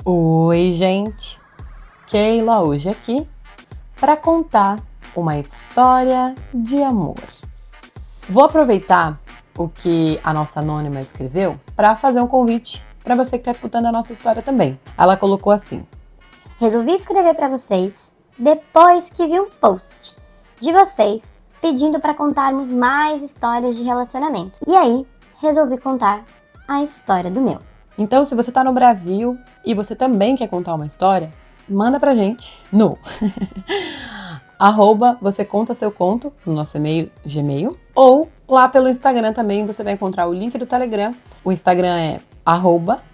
Oi, gente! Keila hoje aqui para contar uma história de amor. Vou aproveitar o que a nossa anônima escreveu para fazer um convite para você que está escutando a nossa história também. Ela colocou assim: Resolvi escrever para vocês depois que vi um post de vocês pedindo para contarmos mais histórias de relacionamento. E aí, resolvi contar a história do meu. Então, se você está no Brasil e você também quer contar uma história, manda pra gente no @você conta seu conto no nosso e-mail Gmail, ou lá pelo Instagram também você vai encontrar o link do Telegram. O Instagram é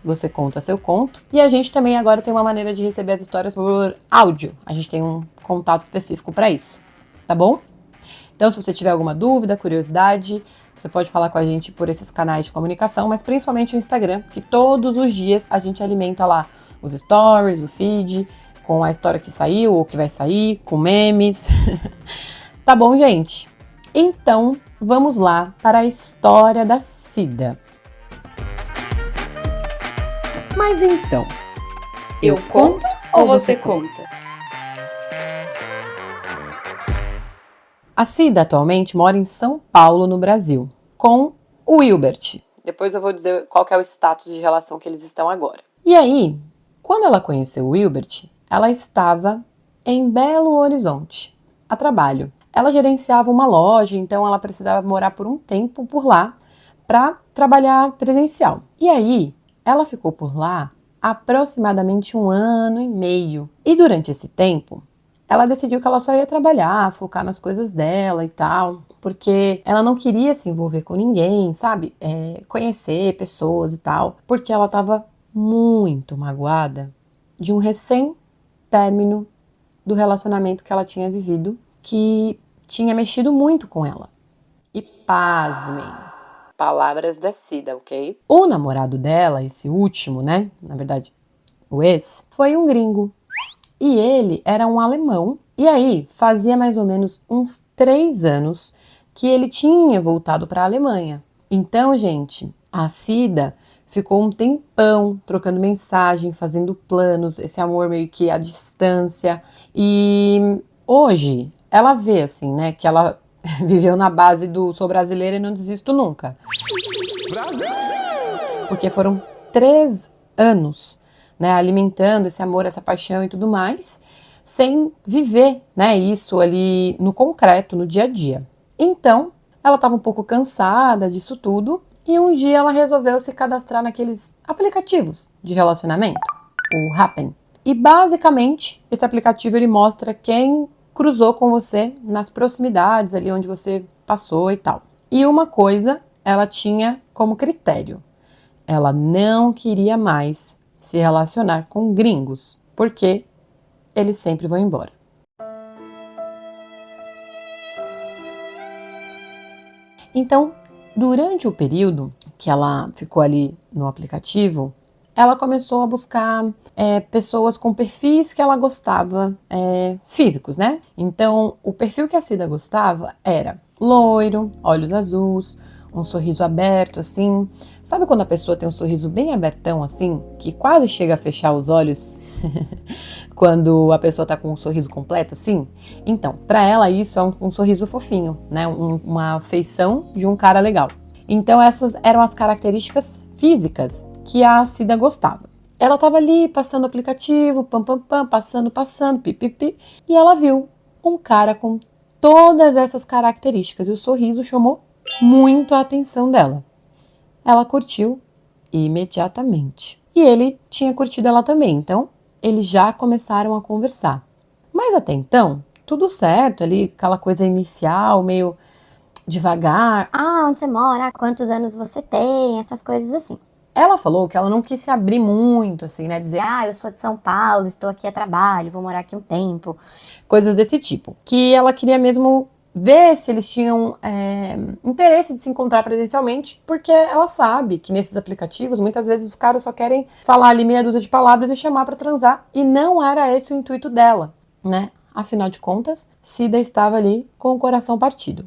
@você conta seu conto, e a gente também agora tem uma maneira de receber as histórias por áudio. A gente tem um contato específico para isso, tá bom? Então, se você tiver alguma dúvida, curiosidade, você pode falar com a gente por esses canais de comunicação, mas principalmente o Instagram, que todos os dias a gente alimenta lá os stories, o feed, com a história que saiu ou que vai sair, com memes. Tá bom, gente? Então, vamos lá para a história da Cida. Mas então, eu conto ou você conta? A Cida atualmente mora em São Paulo, no Brasil, com o Wilbert. Depois eu vou dizer qual que é o status de relação que eles estão agora. E aí, quando ela conheceu o Wilbert, ela estava em Belo Horizonte, a trabalho. Ela gerenciava uma loja, então ela precisava morar por um tempo por lá para trabalhar presencial. E aí, ela ficou por lá aproximadamente 1 ano e meio. E durante esse tempo, ela decidiu que ela só ia trabalhar, focar nas coisas dela e tal, porque ela não queria se envolver com ninguém, sabe? Conhecer pessoas e tal, porque ela estava muito magoada de um recém-término do relacionamento que ela tinha vivido, que tinha mexido muito com ela. E pasmem, palavras da Cida, ok? O namorado dela, esse último, né? Na verdade, o ex, foi um gringo. E ele era um alemão. E aí, fazia mais ou menos uns 3 anos que ele tinha voltado para a Alemanha. Então, gente, a Cida ficou um tempão trocando mensagem, fazendo planos, esse amor meio que à distância. E hoje, ela vê assim, né, que ela viveu na base do sou brasileira e não desisto nunca. Brasil! Porque foram 3 anos, né, alimentando esse amor, essa paixão e tudo mais, sem viver, né, isso ali no concreto, no dia a dia. Então, ela estava um pouco cansada disso tudo e um dia ela resolveu se cadastrar naqueles aplicativos de relacionamento, o Happn. E basicamente, esse aplicativo ele mostra quem cruzou com você nas proximidades, ali onde você passou e tal. E uma coisa ela tinha como critério: ela não queria mais se relacionar com gringos, porque eles sempre vão embora. Então, durante o período que ela ficou ali no aplicativo, ela começou a buscar pessoas com perfis que ela gostava, físicos, né? Então, o perfil que a Cida gostava era loiro, olhos azuis, um sorriso aberto, assim. Sabe quando a pessoa tem um sorriso bem abertão, assim, que quase chega a fechar os olhos quando a pessoa tá com um sorriso completo, assim? Então, pra ela isso é um sorriso fofinho, né? Uma feição de um cara legal. Então, essas eram as características físicas que a Cida gostava. Ela tava ali, passando o aplicativo, passando, pipipi, e ela viu um cara com todas essas características, e o sorriso chamou muito a atenção dela. Ela curtiu imediatamente. E ele tinha curtido ela também, então eles já começaram a conversar. Mas até então, tudo certo ali, aquela coisa inicial, meio devagar. Onde você mora? Quantos anos você tem? Essas coisas assim. Ela falou que ela não quis se abrir muito, assim, né? Dizer, eu sou de São Paulo, estou aqui a trabalho, vou morar aqui um tempo. Coisas desse tipo. Que ela queria mesmo ver se eles tinham interesse de se encontrar presencialmente, porque ela sabe que nesses aplicativos, muitas vezes os caras só querem falar ali meia dúzia de palavras e chamar pra transar, e não era esse o intuito dela, né? Afinal de contas, Cida estava ali com o coração partido.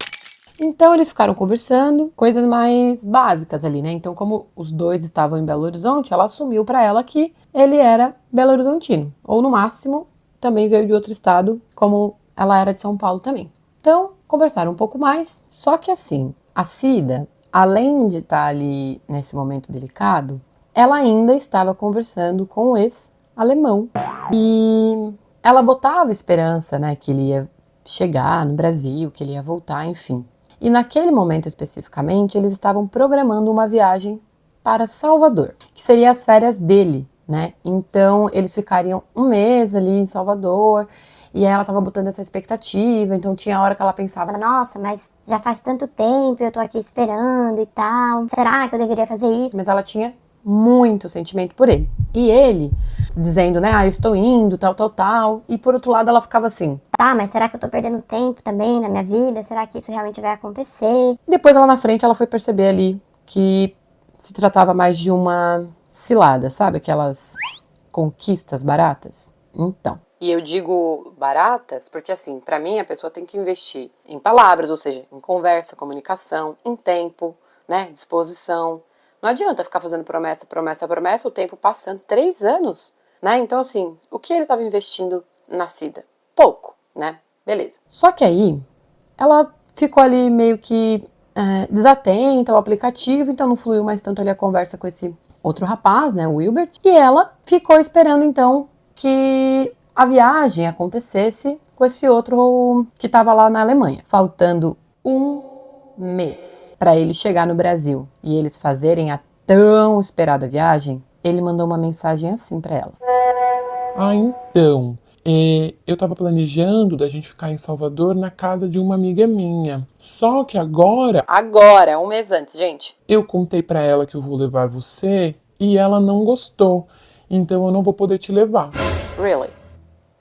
Então eles ficaram conversando, coisas mais básicas ali, né? Então, como os dois estavam em Belo Horizonte, ela assumiu pra ela que ele era belo-horizontino, ou no máximo também veio de outro estado, como ela era de São Paulo também. Então, conversaram um pouco mais, só que assim, a Cida, além de estar ali nesse momento delicado, ela ainda estava conversando com o ex-alemão. E ela botava esperança, né, que ele ia chegar no Brasil, que ele ia voltar, enfim. E naquele momento especificamente, eles estavam programando uma viagem para Salvador, que seria as férias dele, né? Então, eles ficariam um mês ali em Salvador, e ela tava botando essa expectativa, então tinha hora que ela pensava, Nossa, mas já faz tanto tempo, eu tô aqui esperando e tal. Será que eu deveria fazer isso? mas ela tinha muito sentimento por ele. E ele dizendo, né, eu estou indo, tal. E por outro lado ela ficava assim. Tá, mas será que eu tô perdendo tempo também na minha vida? Será que isso realmente vai acontecer? E depois lá na frente ela foi perceber ali que se tratava mais de uma cilada, sabe? Aquelas conquistas baratas. Então. E eu digo baratas porque, assim, pra mim a pessoa tem que investir em palavras, ou seja, em conversa, comunicação, em tempo, né, disposição. Não adianta ficar fazendo promessa, o tempo passando 3 anos, né? Então, assim, o que ele estava investindo na Cida? Pouco, né? Beleza. Só que aí, ela ficou ali meio que desatenta ao aplicativo, então não fluiu mais tanto ali a conversa com esse outro rapaz, né, o Wilbert. E ela ficou esperando, então, que a viagem acontecesse com esse outro que estava lá na Alemanha, faltando um mês para ele chegar no Brasil e eles fazerem a tão esperada viagem. Ele mandou uma mensagem assim para ela. Então, eu tava planejando da gente ficar em Salvador na casa de uma amiga minha. Só que agora, um mês antes, gente. eu contei pra ela que eu vou levar você e ela não gostou. Então eu não vou poder te levar. Really?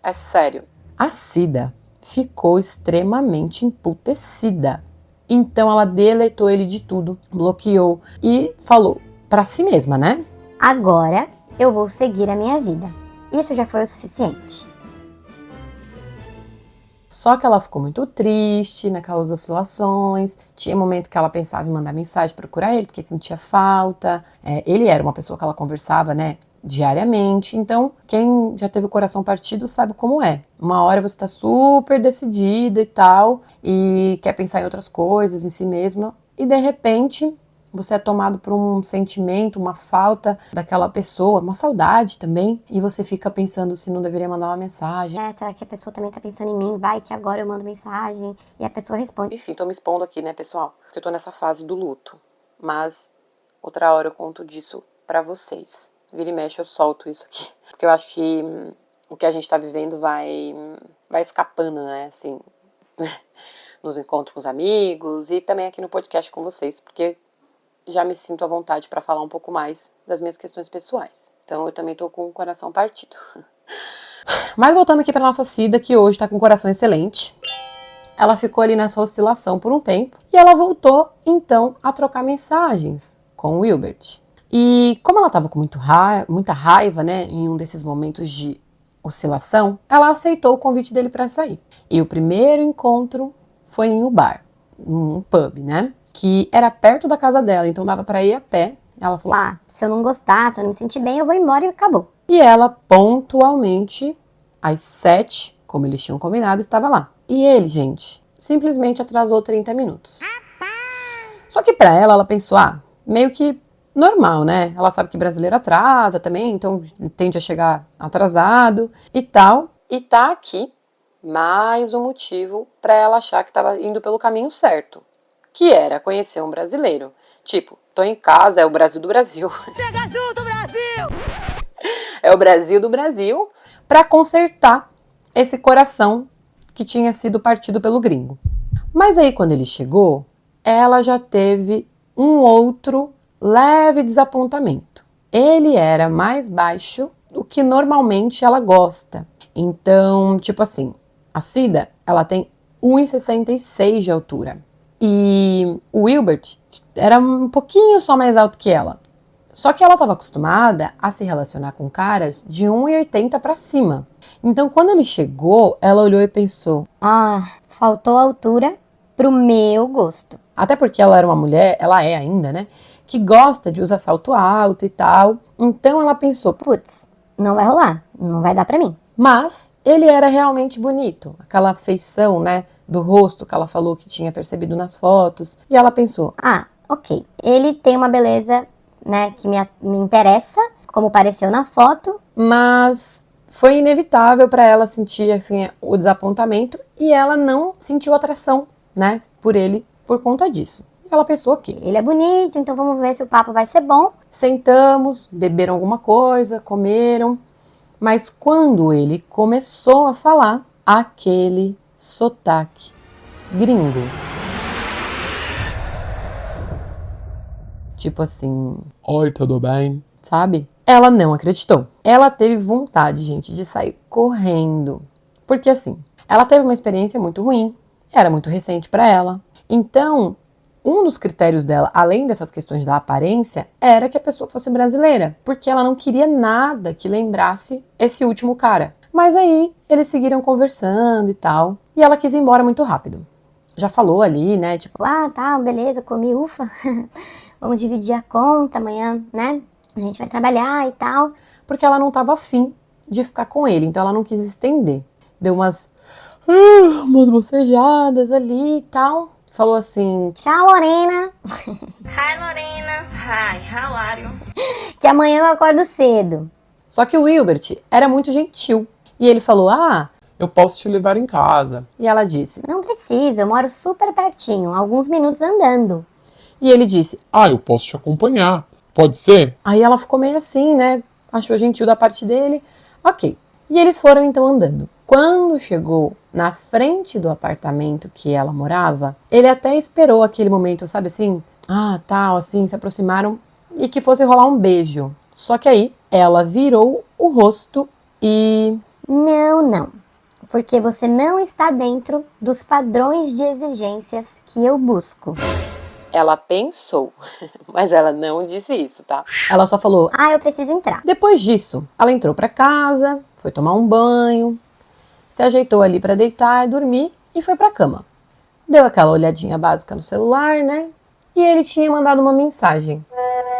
É sério. A Cida ficou extremamente emputecida. Então ela deletou ele de tudo, bloqueou e falou pra si mesma, né? Agora eu vou seguir a minha vida. Isso já foi o suficiente. Só que ela ficou muito triste naquelas oscilações. Tinha momento que ela pensava em mandar mensagem, procurar ele, porque sentia falta. Ele era uma pessoa que ela conversava, né, diariamente. Então, quem já teve o coração partido sabe como é. Uma hora você tá super decidida e tal, e quer pensar em outras coisas, em si mesma, e de repente você é tomado por um sentimento, uma falta daquela pessoa, uma saudade também, e você fica pensando se não deveria mandar uma mensagem. Será que a pessoa também tá pensando em mim? Vai que agora eu mando mensagem e a pessoa responde. Enfim, tô me expondo aqui, né, pessoal? Porque eu tô nessa fase do luto. Mas outra hora eu conto disso pra vocês. Vira e mexe eu solto isso aqui. Porque eu acho que o que a gente tá vivendo vai escapando, né, assim, nos encontros com os amigos e também aqui no podcast com vocês, porque já me sinto à vontade para falar um pouco mais das minhas questões pessoais. Então eu também tô com o coração partido. Mas voltando aqui para nossa Cida, que hoje tá com o coração excelente. Ela ficou ali nessa oscilação por um tempo e ela voltou então a trocar mensagens com o Wilbert. E como ela tava com muita raiva, né, em um desses momentos de oscilação, ela aceitou o convite dele para sair. E o primeiro encontro foi em um bar, um pub, né? Que era perto da casa dela, então dava pra ir a pé. Ela falou, se eu não gostar, se eu não me sentir bem, eu vou embora e acabou. E ela, pontualmente, às 7, como eles tinham combinado, estava lá. E ele, gente, simplesmente atrasou 30 minutos. Só que pra ela pensou, meio que normal, né? Ela sabe que brasileiro atrasa também, então tende a chegar atrasado e tal. E tá aqui mais um motivo pra ela achar que tava indo pelo caminho certo. Que era conhecer um brasileiro. Tipo, tô em casa, é o Brasil do Brasil. Chega junto, Brasil! É o Brasil do Brasil pra consertar esse coração que tinha sido partido pelo gringo. Mas aí quando ele chegou, ela já teve um outro leve desapontamento. Ele era mais baixo do que normalmente ela gosta. Então, tipo assim, a Cida, ela tem 1,66 de altura. E o Wilbert era um pouquinho só mais alto que ela. Só que ela estava acostumada a se relacionar com caras de 1,80 para cima. Então, quando ele chegou, ela olhou e pensou: faltou altura pro meu gosto. Até porque ela era uma mulher, ela é ainda, né? Que gosta de usar salto alto e tal. Então ela pensou, Putz, não vai rolar, não vai dar pra mim. mas ele era realmente bonito. Aquela feição, né, do rosto que ela falou que tinha percebido nas fotos. E ela pensou, Ah, ok. Ele tem uma beleza, né, que me interessa, como pareceu na foto. mas foi inevitável para ela sentir assim o desapontamento e ela não sentiu atração, né, por ele por conta disso. Ela pensou, ok, Ele é bonito, então vamos ver se o papo vai ser bom. sentamos, beberam alguma coisa, comeram, mas quando ele começou a falar, aquele sotaque gringo. Tipo assim, Oi, tudo bem? sabe? Ela não acreditou. Ela teve vontade, gente, de sair correndo. Porque assim, ela teve uma experiência muito ruim, era muito recente para ela. Então, um dos critérios dela, além dessas questões da aparência, era que a pessoa fosse brasileira, porque ela não queria nada que lembrasse esse último cara. Mas aí, eles seguiram conversando e tal, e ela quis ir embora muito rápido. Já falou ali, né, tipo, Ah, tá, beleza, comi, ufa. Vamos dividir a conta amanhã, né? A gente vai trabalhar e tal. porque ela não tava afim de ficar com ele, então ela não quis estender. Deu umas bocejadas ali e tal. Falou assim, Tchau, Lorena, Hi, Lorena. Hi, how are you? que amanhã eu acordo cedo. só que o Wilbert era muito gentil. E ele falou, Eu posso te levar em casa. e ela disse. Não precisa, eu moro super pertinho, alguns minutos andando. E ele disse. Ah, eu posso te acompanhar. Pode ser? Aí ela ficou meio assim, né? Achou gentil da parte dele. Ok. E eles foram então andando. Quando chegou na frente do apartamento que ela morava, ele até esperou aquele momento, sabe assim? Tal, assim, se aproximaram e que fosse rolar um beijo. Só que aí ela virou o rosto e Não. Porque você não está dentro dos padrões de exigências que eu busco. ela pensou, mas ela não disse isso, tá? Ela só falou. Ah, eu preciso entrar. Depois disso, ela entrou pra casa, foi tomar um banho, se ajeitou ali pra deitar e dormir e foi pra cama. Deu aquela olhadinha básica no celular, né? E ele tinha mandado uma mensagem.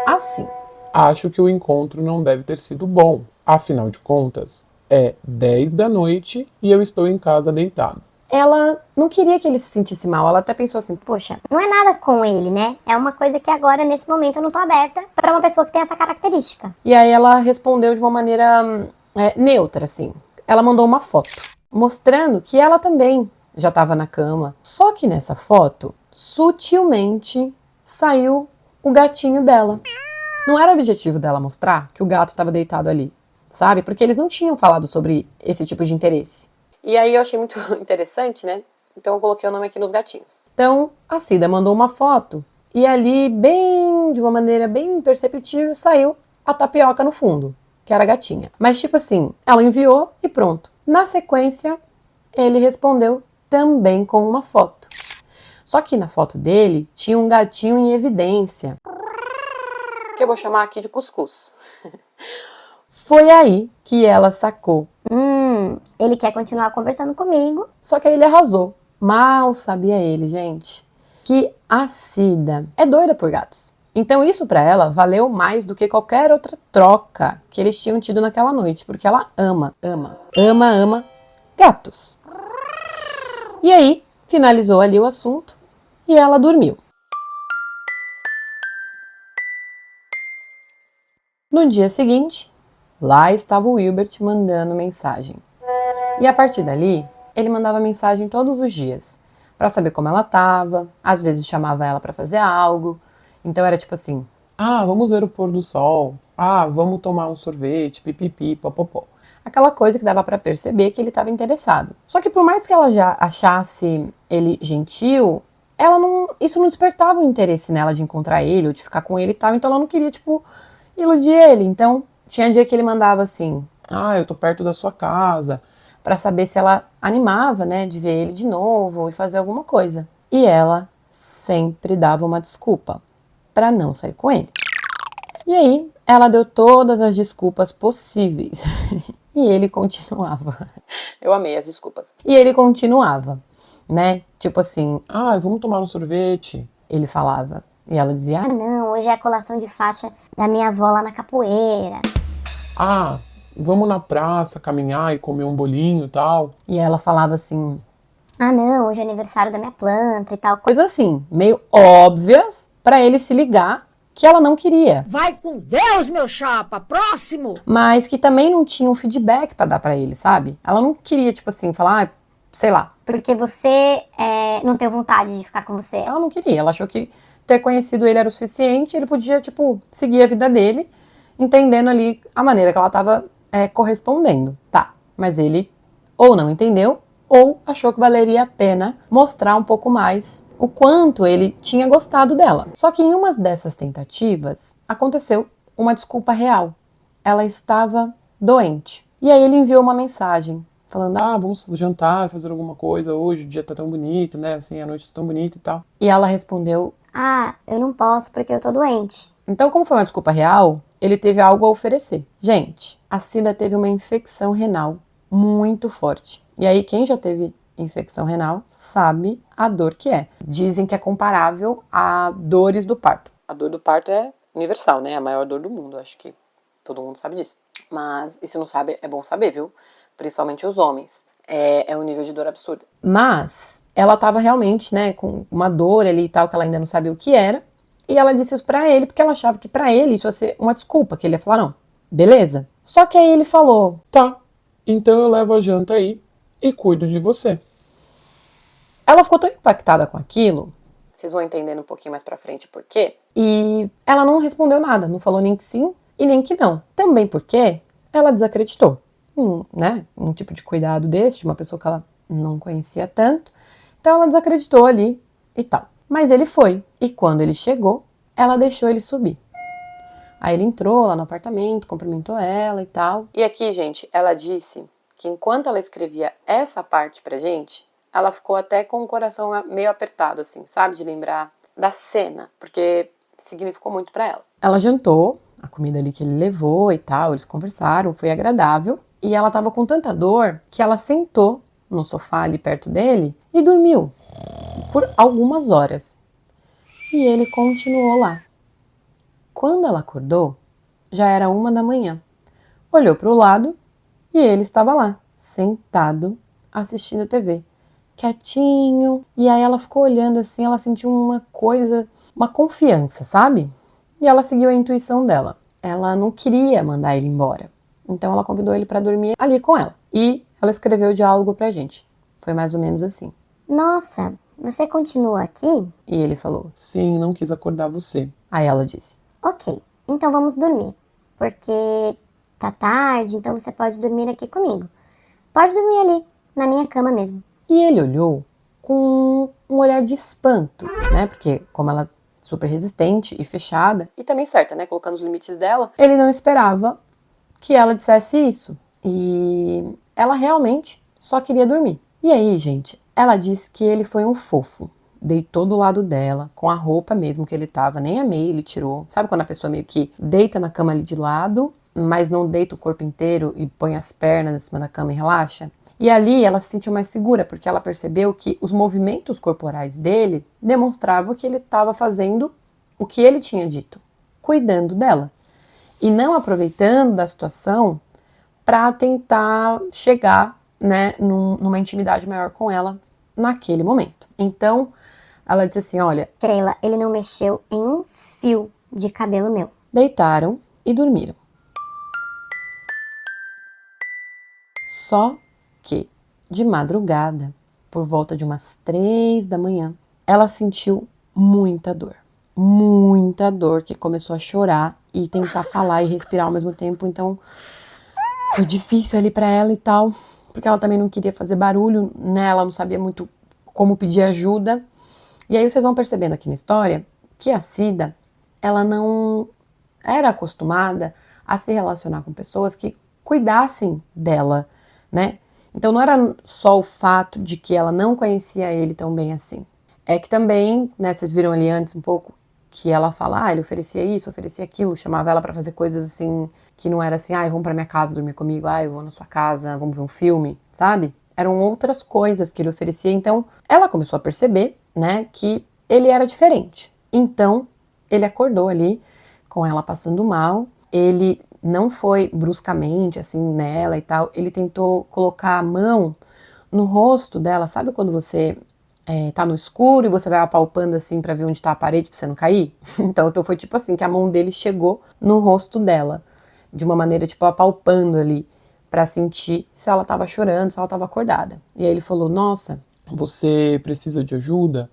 Assim. Acho que o encontro não deve ter sido bom. Afinal de contas, é 10 da noite e eu estou em casa deitado. Ela não queria que ele se sentisse mal, ela até pensou assim, Poxa, não é nada com ele, né? É uma coisa que agora, nesse momento, eu não tô aberta pra uma pessoa que tem essa característica. E aí ela respondeu de uma maneira neutra, assim. Ela mandou uma foto, mostrando que ela também já estava na cama. Só que nessa foto, sutilmente, saiu o gatinho dela. Não era o objetivo dela mostrar que o gato estava deitado ali, sabe? Porque eles não tinham falado sobre esse tipo de interesse. E aí eu achei muito interessante, né? Então eu coloquei o nome aqui nos gatinhos. Então a Cida mandou uma foto e ali, de uma maneira bem imperceptível, saiu a tapioca no fundo, que era a gatinha. Mas tipo assim, ela enviou e pronto. Na sequência, ele respondeu também com uma foto. Só que na foto dele tinha um gatinho em evidência, que eu vou chamar aqui de cuscuz. Foi aí que ela sacou. Ele quer continuar conversando comigo. Só que aí ele arrasou. Mal sabia ele, gente, que a Cida é doida por gatos. Então isso pra ela valeu mais do que qualquer outra troca que eles tinham tido naquela noite, porque ela ama gatos. E aí, finalizou ali o assunto e ela dormiu. No dia seguinte, lá estava o Wilbert mandando mensagem. E a partir dali, ele mandava mensagem todos os dias, para saber como ela estava, às vezes chamava ela para fazer algo. Então era tipo assim, Vamos ver o pôr do sol. Vamos tomar um sorvete, pipipi, popopó. aquela coisa que dava para perceber que ele estava interessado. Só que por mais que ela já achasse ele gentil, isso não despertava o interesse nela de encontrar ele ou de ficar com ele e tal, então ela não queria, iludir ele. Então, tinha dia que ele mandava assim, Eu tô perto da sua casa. para saber se ela animava, né, de ver ele de novo e fazer alguma coisa. E ela sempre dava uma desculpa para não sair com ele. E aí, ela deu todas as desculpas possíveis. E ele continuava. Eu amei as desculpas. E ele continuava. né? Tipo assim, Ah, vamos tomar um sorvete. ele falava. E ela dizia, Ah, não, hoje é a colação de faixa da minha avó lá na capoeira. Ah, vamos na praça caminhar e comer um bolinho e tal. e ela falava assim, Ah, não, hoje é aniversário da minha planta e tal. coisas assim, meio óbvias pra ele se ligar que ela não queria, Vai com Deus, meu chapa! Próximo! mas que também não tinha um feedback pra dar pra ele, sabe? Ela não queria, tipo assim, falar, sei lá, Porque você não tem vontade de ficar com você. ela não queria, ela achou que ter conhecido ele era o suficiente, ele podia, tipo, seguir a vida dele, entendendo ali a maneira que ela tava correspondendo, tá? Mas ele ou não entendeu, ou achou que valeria a pena mostrar um pouco mais o quanto ele tinha gostado dela. Só que em uma dessas tentativas, aconteceu uma desculpa real. Ela estava doente. E aí ele enviou uma mensagem, falando, Ah, vamos jantar, fazer alguma coisa hoje, o dia tá tão bonito, né? Assim, a noite tá tão bonita e tal. e ela respondeu, Ah, eu não posso porque eu tô doente. então, como foi uma desculpa real, ele teve algo a oferecer. Gente, a Cida teve uma infecção renal muito forte. E aí, quem já teve infecção renal sabe a dor que é. Dizem que é comparável a dores do parto. A dor do parto é universal, né? É a maior dor do mundo. Acho que todo mundo sabe disso. Mas, e se não sabe, é bom saber, viu? Principalmente os homens. É um nível de dor absurdo. Mas ela tava realmente, né, com uma dor ali e tal, que ela ainda não sabia o que era. E ela disse isso pra ele, porque ela achava que pra ele isso ia ser uma desculpa, que ele ia falar, não, beleza. Só que aí ele falou, Tá, então eu levo a janta aí e cuido de você. ela ficou tão impactada com aquilo, vocês vão entendendo um pouquinho mais pra frente por quê, e ela não respondeu nada, não falou nem que sim e nem que não. Também porque ela desacreditou, né, um tipo de cuidado desse, de uma pessoa que ela não conhecia tanto, então ela desacreditou ali e tal. Mas ele foi, e quando ele chegou, ela deixou ele subir. Aí ele entrou lá no apartamento, cumprimentou ela e tal. E aqui, gente, ela disse que enquanto ela escrevia essa parte pra gente, ela ficou até com o coração meio apertado, assim, sabe? De lembrar da cena, porque significou muito pra ela. Ela jantou, a comida ali que ele levou e tal, eles conversaram, foi agradável. E ela tava com tanta dor que ela sentou no sofá ali perto dele e dormiu por algumas horas. E ele continuou lá. Quando ela acordou, já era 1 da manhã. Olhou para o lado e ele estava lá, sentado, assistindo TV, quietinho. E aí ela ficou olhando assim, ela sentiu uma coisa, uma confiança, sabe? E ela seguiu a intuição dela. Ela não queria mandar ele embora. Então ela convidou ele para dormir ali com ela. E ela escreveu o diálogo pra gente. Foi mais ou menos assim. Nossa, você continua aqui? E ele falou. Sim, não quis acordar você. Aí ela disse. Ok, então vamos dormir. Porque tá tarde, então você pode dormir aqui comigo. Pode dormir ali, na minha cama mesmo. E ele olhou com um olhar de espanto, né? Porque como ela é super resistente e fechada, e também certa, né? Colocando os limites dela, ele não esperava que ela dissesse isso. E ela realmente só queria dormir. E aí, gente, ela disse que ele foi um fofo. Deitou do lado dela, com a roupa mesmo que ele tava, nem a meia ele tirou. Sabe quando a pessoa meio que deita na cama ali de lado, mas não deita o corpo inteiro e põe as pernas em cima da cama e relaxa? E ali ela se sentiu mais segura, porque ela percebeu que os movimentos corporais dele demonstravam que ele estava fazendo o que ele tinha dito, cuidando dela. E não aproveitando da situação para tentar chegar, né, numa intimidade maior com ela naquele momento. Então, ela disse assim, olha, Sheila, ele não mexeu em um fio de cabelo meu. deitaram e dormiram. Só que, de madrugada, por volta de umas 3 da manhã, ela sentiu muita dor, que começou a chorar e tentar falar e respirar ao mesmo tempo, então foi difícil ali pra ela e tal, porque ela também não queria fazer barulho, né, ela não sabia muito como pedir ajuda. E aí vocês vão percebendo aqui na história que a Cida, ela não era acostumada a se relacionar com pessoas que cuidassem dela, né? Então não era só o fato de que ela não conhecia ele tão bem assim. É que também, né, vocês viram ali antes um pouco, que ela fala, ele oferecia isso, oferecia aquilo, chamava ela pra fazer coisas assim, que não era assim, vamos pra minha casa dormir comigo, eu vou na sua casa, vamos ver um filme, sabe? Eram outras coisas que ele oferecia. Então, ela começou a perceber, né, que ele era diferente. Então, ele acordou ali com ela passando mal. Ele não foi bruscamente, assim, nela e tal. Ele tentou colocar a mão no rosto dela. Sabe quando você tá no escuro e você vai apalpando assim pra ver onde tá a parede pra você não cair? Então foi tipo assim, que a mão dele chegou no rosto dela. De uma maneira, tipo, apalpando ali. Pra sentir se ela tava chorando, se ela tava acordada. E aí ele falou, nossa, Você precisa de ajuda?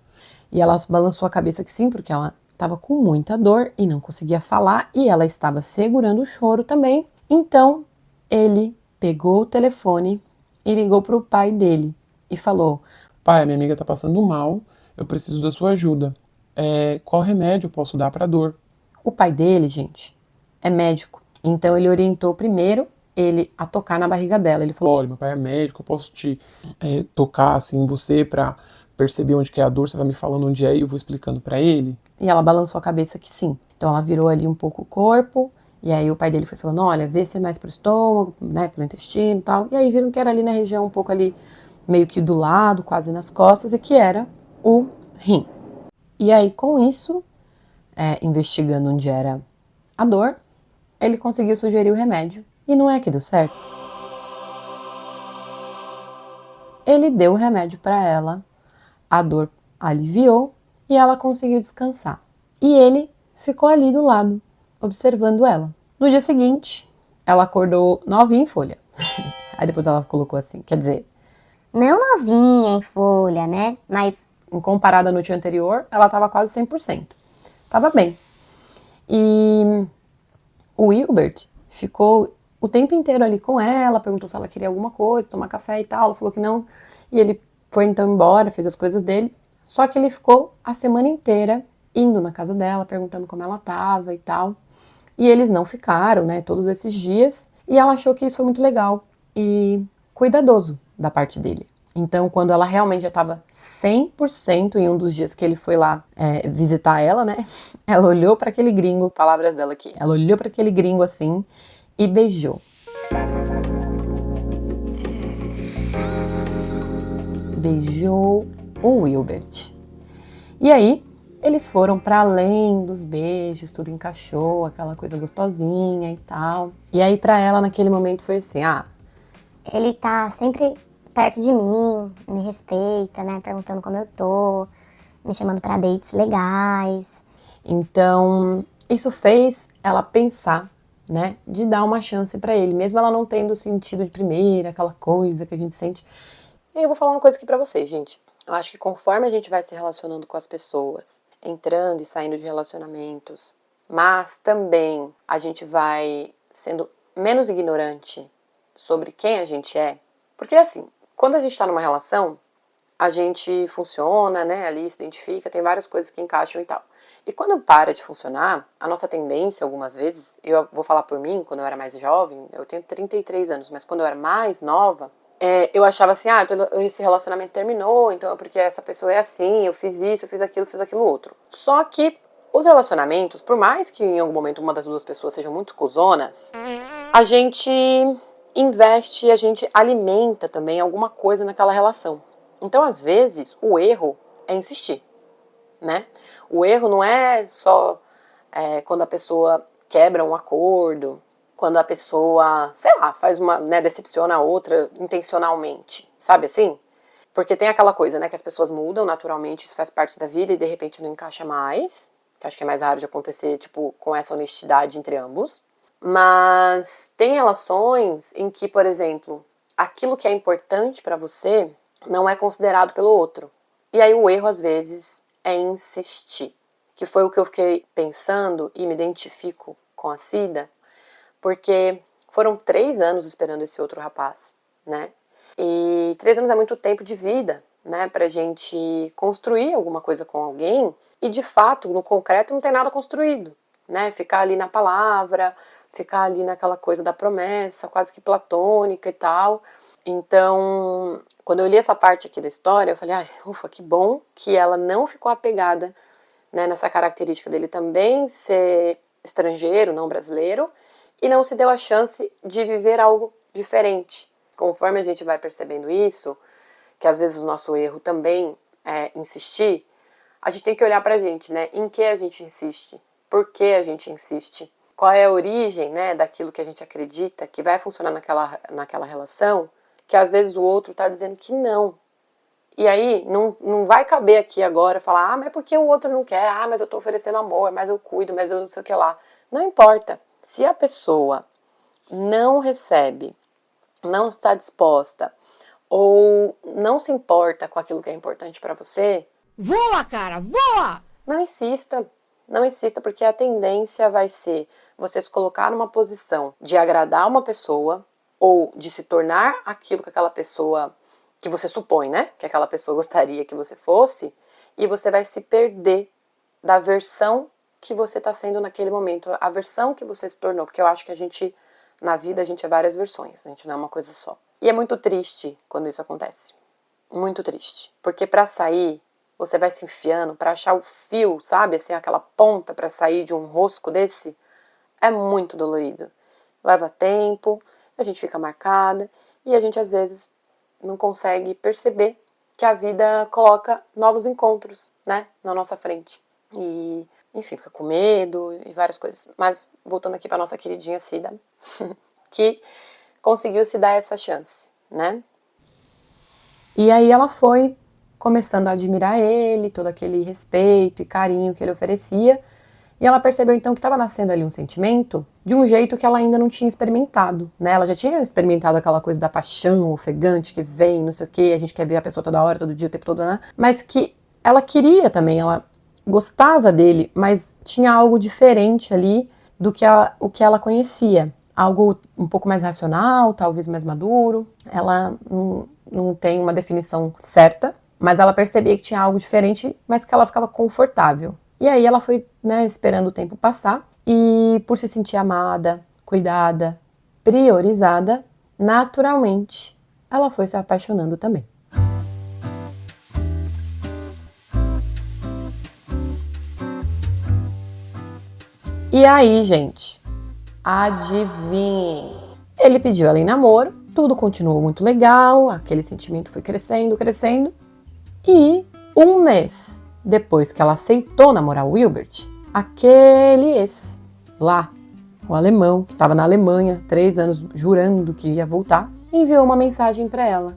e ela balançou a cabeça que sim, porque ela estava com muita dor e não conseguia falar e ela estava segurando o choro também. Então ele pegou o telefone e ligou para o pai dele e falou: Pai, minha amiga tá passando mal, eu preciso da sua ajuda. Qual remédio eu posso dar pra dor? o pai dele, gente, é médico. Então ele orientou primeiro ele a tocar na barriga dela. Ele falou: Olha, meu pai é médico, eu posso te tocar assim em você pra perceber onde que é a dor, você vai me falando onde é e eu vou explicando pra ele? e ela balançou a cabeça que sim. Então ela virou ali um pouco o corpo. E aí o pai dele foi falando, olha, vê se é mais pro estômago, né, pelo intestino e tal. E aí viram que era ali na região um pouco ali, meio que do lado, quase nas costas, e que era o rim. E aí com isso, investigando onde era a dor, ele conseguiu sugerir o remédio. E não é que deu certo. Ele deu o remédio para ela, a dor aliviou e ela conseguiu descansar. E ele ficou ali do lado, observando ela. No dia seguinte, ela acordou novinha em folha. Aí depois ela colocou assim, quer dizer, Não novinha em folha, né? Mas em comparada à noite anterior, ela estava quase 100%. Tava bem. E o Wilbert ficou o tempo inteiro ali com ela, perguntou se ela queria alguma coisa, tomar café e tal. Ela falou que não. E ele foi então embora, fez as coisas dele. Só que ele ficou a semana inteira indo na casa dela, perguntando como ela tava e tal. E eles não ficaram, né, todos esses dias. E ela achou que isso foi muito legal e cuidadoso da parte dele. Então, quando ela realmente já estava 100% em um dos dias que ele foi lá visitar ela, né? Ela olhou para aquele gringo, palavras dela aqui. Ela olhou para aquele gringo assim e beijou. Beijou o Wilbert. E aí, eles foram para além dos beijos, tudo encaixou, aquela coisa gostosinha e tal. E aí, para ela, naquele momento, foi assim: ah, ele tá sempre perto de mim, me respeita, né? Perguntando como eu tô, me chamando pra dates legais. então isso fez ela pensar, né, de dar uma chance para ele, mesmo ela não tendo sentido de primeira, aquela coisa que a gente sente. E eu vou falar uma coisa aqui para vocês, gente. Eu acho que conforme a gente vai se relacionando com as pessoas, entrando e saindo de relacionamentos, mas também a gente vai sendo menos ignorante sobre quem a gente é. Porque assim, quando a gente está numa relação, a gente funciona, né, ali se identifica, tem várias coisas que encaixam e tal. E quando para de funcionar, a nossa tendência algumas vezes, eu vou falar por mim, quando eu era mais jovem, eu tenho 33 anos, mas quando eu era mais nova, eu achava assim, esse relacionamento terminou, então é porque essa pessoa é assim, eu fiz isso, eu fiz aquilo outro. Só que os relacionamentos, por mais que em algum momento uma das duas pessoas sejam muito cuzonas, a gente investe, a gente alimenta também alguma coisa naquela relação. Então, às vezes, o erro é insistir, né? O erro não é só quando a pessoa quebra um acordo, quando a pessoa, sei lá, faz uma, né, decepciona a outra intencionalmente, sabe assim? Porque tem aquela coisa, né, que as pessoas mudam naturalmente, isso faz parte da vida e de repente não encaixa mais, que acho que é mais raro de acontecer, tipo, com essa honestidade entre ambos. Mas tem relações em que, por exemplo, aquilo que é importante pra você não é considerado pelo outro. E aí o erro, às vezes, é insistir. Que foi o que eu fiquei pensando e me identifico com a Cida, porque foram 3 anos esperando esse outro rapaz, né? E 3 anos é muito tempo de vida, né? Pra gente construir alguma coisa com alguém e, de fato, no concreto não tem nada construído, né? Ficar ali na palavra, ficar ali naquela coisa da promessa, quase que platônica e tal. Então, quando eu li essa parte aqui da história, eu falei, ai, ufa, que bom que ela não ficou apegada, né, nessa característica dele também ser estrangeiro, não brasileiro, e não se deu a chance de viver algo diferente, conforme a gente vai percebendo isso, que às vezes o nosso erro também é insistir, a gente tem que olhar pra gente, né? Em que a gente insiste? Por que a gente insiste? Qual é a origem, né, daquilo que a gente acredita que vai funcionar naquela relação, que às vezes o outro tá dizendo que não. E aí, não vai caber aqui agora falar, mas por que o outro não quer? Mas eu tô oferecendo amor, mas eu cuido, mas eu não sei o que lá. Não importa. Se a pessoa não recebe, não está disposta, ou não se importa com aquilo que é importante pra você, Voa, cara, voa! não insista. Não insista, porque a tendência vai ser você se colocar numa posição de agradar uma pessoa ou de se tornar aquilo que aquela pessoa, que você supõe, né? Que aquela pessoa gostaria que você fosse, e você vai se perder da versão que você está sendo naquele momento, a versão que você se tornou, porque eu acho que na vida, a gente é várias versões, a gente não é uma coisa só. E é muito triste quando isso acontece. Muito triste. Porque pra sair, você vai se enfiando pra achar o fio, sabe? Assim, aquela ponta pra sair de um rosco desse. É muito dolorido. Leva tempo, a gente fica marcada e a gente às vezes não consegue perceber que a vida coloca novos encontros, né, na nossa frente. E, enfim, fica com medo e várias coisas. Mas voltando aqui pra nossa queridinha Cida, que conseguiu se dar essa chance, né? E aí ela foi começando a admirar ele, todo aquele respeito e carinho que ele oferecia, e ela percebeu então que estava nascendo ali um sentimento de um jeito que ela ainda não tinha experimentado, né? Ela já tinha experimentado aquela coisa da paixão ofegante que vem, não sei o que, a gente quer ver a pessoa toda hora, todo dia, o tempo todo, né? Mas que ela queria também, ela gostava dele, mas tinha algo diferente ali do que o que ela conhecia. Algo um pouco mais racional, talvez mais maduro. Ela não tem uma definição certa, mas ela percebia que tinha algo diferente, mas que ela ficava confortável. E aí ela foi, né, esperando o tempo passar, e por se sentir amada, cuidada, priorizada, naturalmente, ela foi se apaixonando também. E aí, gente, adivinhem? Ele pediu ela em namoro, tudo continuou muito legal, aquele sentimento foi crescendo, crescendo, e um mês depois que ela aceitou namorar o Wilbert, aquele ex lá, o alemão, que estava na Alemanha, 3 anos jurando que ia voltar, enviou uma mensagem para ela,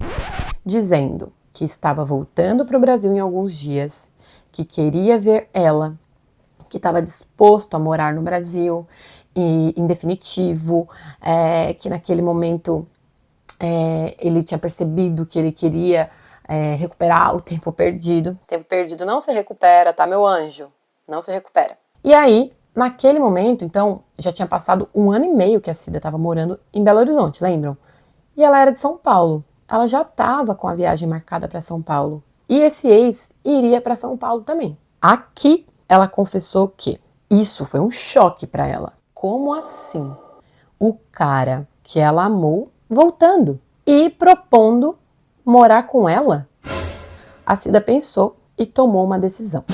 dizendo que estava voltando para o Brasil em alguns dias, que queria ver ela, que estava disposto a morar no Brasil, e, em definitivo, que naquele momento ele tinha percebido que ele queria recuperar o tempo perdido. Tempo perdido não se recupera, tá, meu anjo? Não se recupera. E aí, naquele momento, então, já tinha passado 1 ano e meio que a Cida estava morando em Belo Horizonte, lembram? E ela era de São Paulo. Ela já estava com a viagem marcada para São Paulo. E esse ex iria para São Paulo também. Aqui, ela confessou que isso foi um choque para ela. Como assim? O cara que ela amou voltando e propondo morar com ela? A Cida pensou e tomou uma decisão.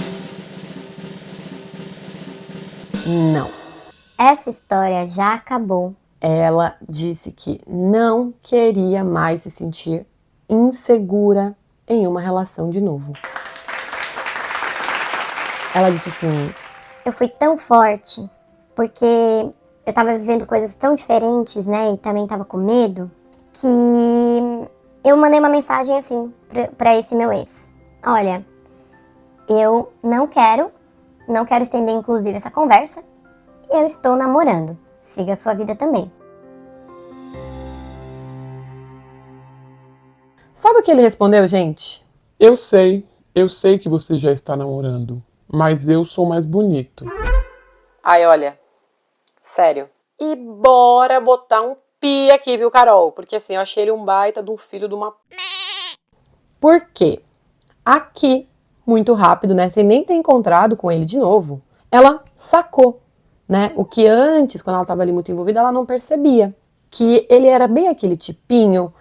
Não. Essa história já acabou. Ela disse que não queria mais se sentir insegura em uma relação de novo. Ela disse assim: Eu fui tão forte porque eu tava vivendo coisas tão diferentes, né? E também tava com medo, que eu mandei uma mensagem assim pra esse meu ex. Olha, eu não quero estender inclusive essa conversa. Eu estou namorando. Siga a sua vida também. Sabe o que ele respondeu, gente? Eu sei que você já está namorando, mas eu sou mais bonito. Ai, olha, sério. E bora botar um pi aqui, viu, Carol? Porque assim, eu achei ele um baita de um filho de uma... Por quê? Aqui, muito rápido, né, sem nem ter encontrado com ele de novo, ela sacou, né, o que antes, quando ela estava ali muito envolvida, ela não percebia. Que ele era bem aquele tipinho...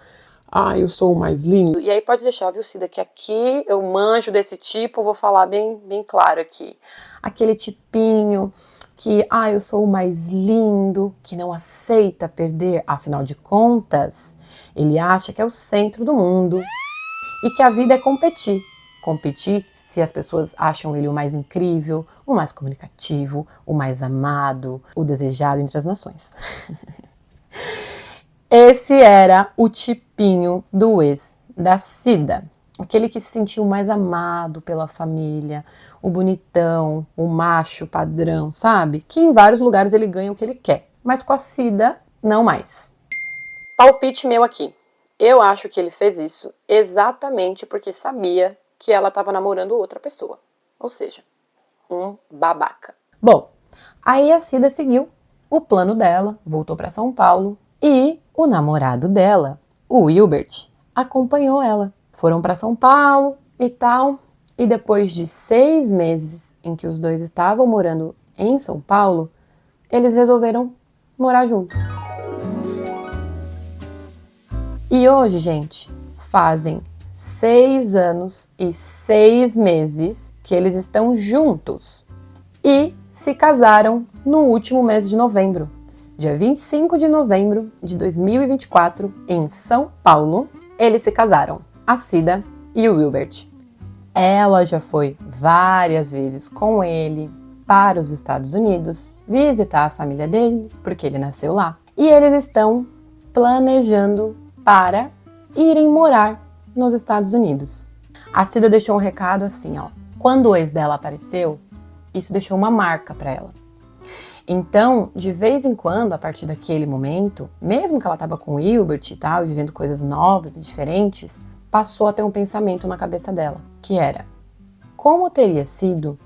Ah, eu sou o mais lindo. E aí pode deixar, viu, Cida, que aqui eu manjo desse tipo, vou falar bem claro aqui. Aquele tipinho que eu sou o mais lindo, que não aceita perder, afinal de contas, ele acha que é o centro do mundo e que a vida é competir. Competir se as pessoas acham ele o mais incrível, o mais comunicativo, o mais amado, o desejado entre as nações. Esse era o tipinho do ex da Cida. Aquele que se sentiu mais amado pela família, o bonitão, o macho padrão, sabe? Que em vários lugares ele ganha o que ele quer. Mas com a Cida, não mais. Palpite meu aqui. Eu acho que ele fez isso exatamente porque sabia que ela estava namorando outra pessoa. Ou seja, um babaca. Bom, aí a Cida seguiu o plano dela, voltou para São Paulo e o namorado dela, o Wilbert, acompanhou ela. Foram para São Paulo e tal, e depois de 6 meses em que os dois estavam morando em São Paulo, eles resolveram morar juntos. E hoje, gente, fazem 6 anos e 6 meses que eles estão juntos e se casaram no último mês de novembro, dia 25 de novembro de 2024, em São Paulo, eles se casaram. A Cida e o Wilbert. Ela já foi várias vezes com ele para os Estados Unidos visitar a família dele, porque ele nasceu lá. E eles estão planejando para irem morar nos Estados Unidos. A Cida deixou um recado assim, ó. Quando o ex dela apareceu, isso deixou uma marca para ela. Então, de vez em quando, a partir daquele momento, mesmo que ela estava com o Wilbert e tal, vivendo coisas novas e diferentes, passou a ter um pensamento na cabeça dela, que era: como teria sido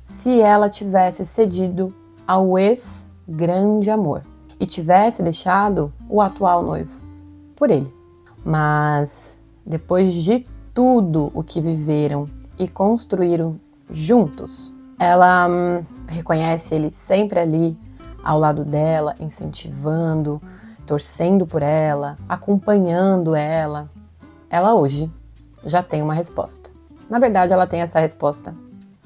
se ela tivesse cedido ao ex-grande amor e tivesse deixado o atual noivo por ele? Mas, depois de tudo o que viveram e construíram juntos, ela reconhece ele sempre ali, ao lado dela, incentivando, torcendo por ela, acompanhando ela. Ela hoje já tem uma resposta. Na verdade, ela tem essa resposta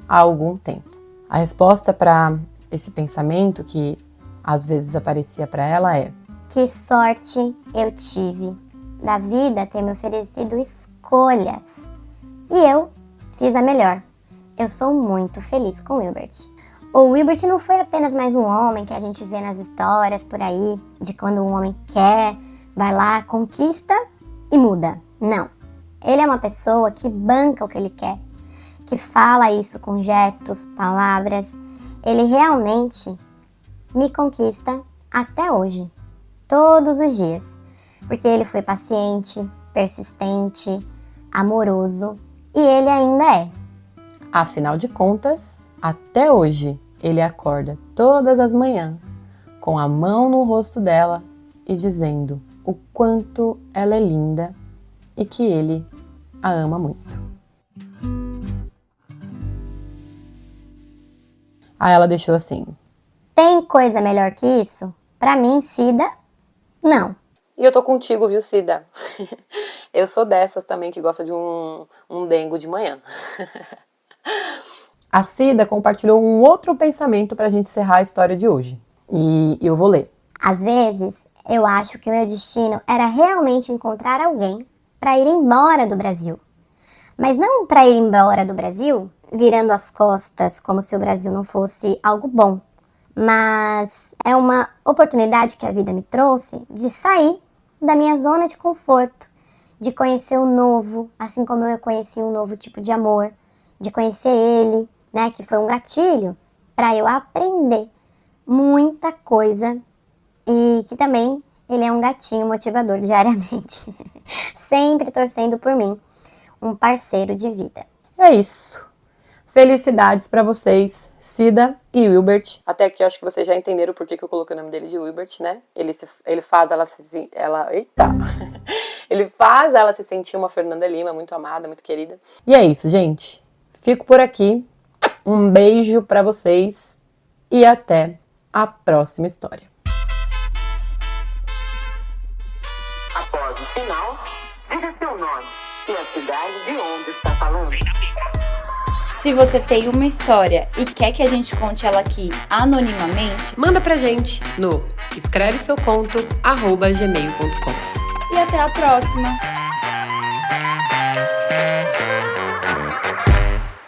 há algum tempo. A resposta para esse pensamento que às vezes aparecia para ela é: Que sorte eu tive da vida ter me oferecido escolhas. E eu fiz a melhor. Eu sou muito feliz com o Wilbert. O Wilbert não foi apenas mais um homem que a gente vê nas histórias por aí, de quando um homem quer, vai lá, conquista e muda. Não. Ele é uma pessoa que banca o que ele quer, que fala isso com gestos, palavras. Ele realmente me conquista até hoje, todos os dias, porque ele foi paciente, persistente, amoroso e ele ainda é. Afinal de contas, até hoje ele acorda todas as manhãs com a mão no rosto dela e dizendo o quanto ela é linda e que ele a ama muito. Aí ela deixou assim: Tem coisa melhor que isso? Pra mim, Cida, não. E eu tô contigo, viu, Cida? Eu sou dessas também que gosta de um dengo de manhã. A Cida compartilhou um outro pensamento pra gente encerrar a história de hoje. E eu vou ler. Às vezes, eu acho que o meu destino era realmente encontrar alguém para ir embora do Brasil. Mas não para ir embora do Brasil virando as costas como se o Brasil não fosse algo bom. Mas é uma oportunidade que a vida me trouxe de sair da minha zona de conforto, de conhecer o novo, assim como eu conheci um novo tipo de amor, de conhecer ele, né, que foi um gatilho para eu aprender muita coisa e que também ele é um gatinho motivador diariamente, sempre torcendo por mim, um parceiro de vida. É isso. Felicidades pra vocês, Cida e Wilbert. Até aqui eu acho que vocês já entenderam por que eu coloquei o nome dele de Wilbert, né? Ele faz ela Ele faz ela se sentir uma Fernanda Lima, muito amada, muito querida. E é isso, gente. Fico por aqui. Um beijo pra vocês e até a próxima história. Após o sinal, diga seu nome e a cidade de onde está falando. Se você tem uma história e quer que a gente conte ela aqui anonimamente, manda pra gente no escreveseuconto@gmail.com. e até a próxima!